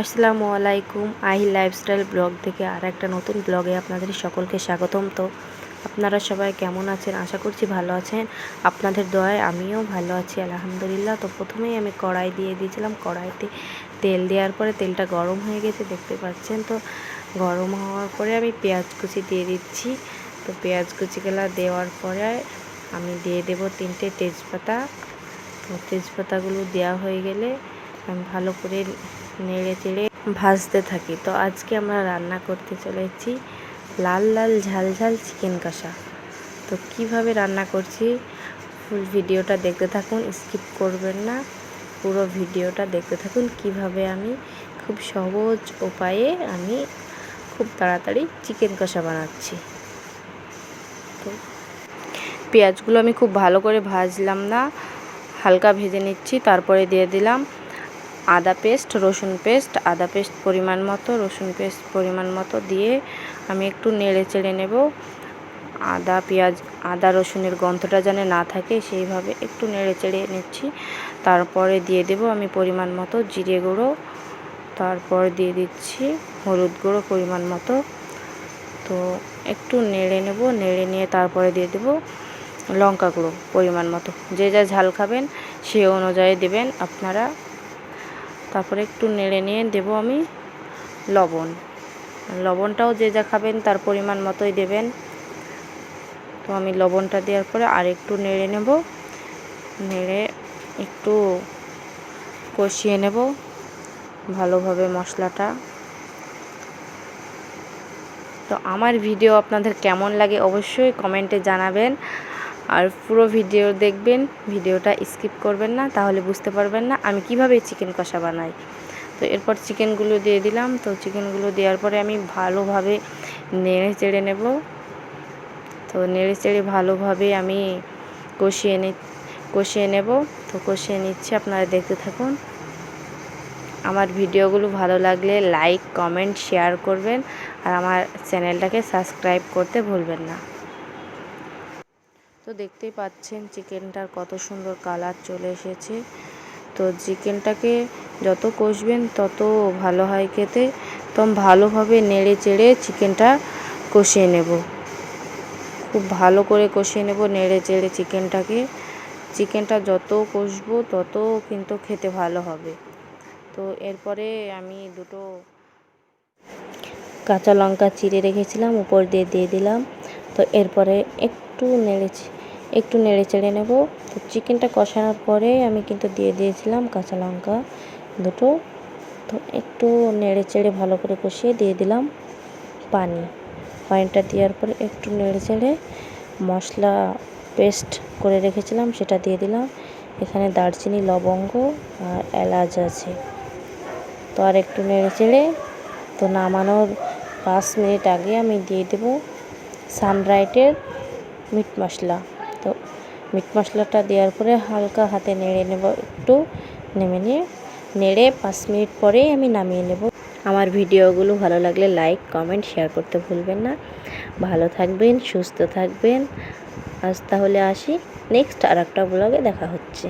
আসসালামু আলাইকুম। আহি লাইফস্টাইল ব্লগ থেকে আর একটা নতুন ব্লগে আপনাদের সকলকে স্বাগতম। তো আপনারা সবাই কেমন আছেন? আশা করছি ভালো আছেন। আপনাদের দোয়ায় আমিও ভালো আছি আলহামদুলিল্লাহ। তো প্রথমেই আমি কড়াই দিয়ে দিয়েছিলাম। কড়াইতে তেল দেওয়ার পরে তেলটা গরম হয়ে গেছে দেখতে পাচ্ছেন। তো গরম হওয়ার পরে আমি পেঁয়াজ কুচি দিয়ে দিচ্ছি। তো পেঁয়াজ কুচিগুলো দেওয়ার পরে আমি দিয়ে দেব 3টে তেজপাতা। তো তেজপাতাগুলো দেওয়া হয়ে গেলে আমি ভালো করে নেড়ে চেড়ে ভাজতে থাকি। তো আজকে আমরা রান্না করতে চলেছি লাল লাল ঝাল ঝাল চিকেন কষা। তো কিভাবে রান্না করছি ফুল ভিডিওটা দেখতে থাকুন, স্কিপ করবেন না, পুরো ভিডিওটা দেখতে থাকুন। কিভাবে আমি খুব সহজ উপায়ে আমি খুব তাড়াতাড়ি চিকেন কষা বানাচ্ছি। তো পেঁয়াজগুলো আমি খুব ভালো করে ভাজলাম না, হালকা ভেজে নিচ্ছি। তারপরে দিয়ে দিলাম আদা পেস্ট, রসুন পেস্ট, আদা পেস্ট পরিমাণ মতো, রসুন পেস্ট পরিমাণ মতো দিয়ে আমি একটু নেড়ে চেড়ে নেব। আদা রসুনের গন্ধটা যেন না থাকে সেইভাবে একটু নেড়ে চেড়ে নিচ্ছি। তারপরে দিয়ে দেব আমি পরিমাণ মতো জিরে গুঁড়ো, তারপর দিয়ে দিচ্ছি হলুদ গুঁড়ো পরিমাণ মতো। তো একটু নেড়ে নেব, নেড়ে নিয়ে তারপরে দিয়ে দেব লঙ্কা গুঁড়ো পরিমাণ মতো। যে যা ঝাল খাবেন সে অনুযায়ী দেবেন আপনারা। তারপরে একটু নেড়ে নিয়ে দেব আমি লবণটাও যে যা খাবেন তার পরিমাণ মতোই দেবেন। তো আমি লবণটা দেওয়ার পরে আর একটু নেড়ে নেব, নেড়ে একটু কষিয়ে নেব ভালোভাবে মশলাটা। তো আমার ভিডিও আপনাদের কেমন লাগে অবশ্যই কমেন্টে জানাবেন, আর পুরো ভিডিও দেখবেন, ভিডিওটা স্কিপ করবেন না, তাহলে বুঝতে পারবেন না আমি কিভাবে চিকেন কষা বানাই। তো এরপর চিকেনগুলো দিয়ে দিলাম। তো চিকেনগুলো দেওয়ার পরে আমি ভালোভাবে নেড়ে চেড়ে নেব। তো নেড়ে চেড়ে ভালোভাবে আমি কষিয়ে নেব। তো কষিয়ে নিচ্ছি, আপনারা দেখতে থাকুন। আমার ভিডিওগুলো ভালো লাগলে লাইক কমেন্ট শেয়ার করবেন, আর আমার চ্যানেলটাকে সাবস্ক্রাইব করতে ভুলবেন না। তো দেখতেই পাচ্ছেন চিকেনটার কত সুন্দর কালার চলে এসেছে। তো চিকেনটাকে যত কষবেন তত ভালো হয় খেতে। তো ভালোভাবে নেড়ে চেড়ে চিকেনটা কষিয়ে নেব, খুব ভালো করে কষিয়ে নেব নেড়ে চেড়ে চিকেনটা যত কষবো তত কিন্তু খেতে ভালো হবে। তো এরপরে আমি 2টো কাঁচা লঙ্কা চিড়ে রেখেছিলাম উপর দিয়ে দিলাম। তো এরপরে একটু নেড়ে চেড়ে নেব। তো চিকেনটা কষানোর পরে আমি কিন্তু দিয়ে দিয়েছিলাম কাঁচা লঙ্কা 2টো। তো একটু নেড়ে চেড়ে ভালো করে কষিয়ে দিয়ে দিলাম পানিটা দেওয়ার পরে একটু নেড়ে চেড়ে মশলা পেস্ট করে রেখেছিলাম সেটা দিয়ে দিলাম। এখানে দারচিনি, লবঙ্গ আর এলাচ আছে। তো আর একটু নেড়ে চেড়ে তো নামানোর 5 মিনিট আগে আমি দিয়ে দেব সানরাইটের মিট মশলা। তো মিট মশলাটা দেওয়ার পরে হালকা হাতে নেড়ে নেব, একটু নেড়ে 5 মিনিট পরেই আমি নামিয়ে নেব। আমার ভিডিওগুলো ভালো লাগলে লাইক কমেন্ট শেয়ার করতে ভুলবেন না। ভালো থাকবেন, সুস্থ থাকবেন। আজ তাহলে আসি, নেক্সট আর একটা ব্লগে দেখা হচ্ছে।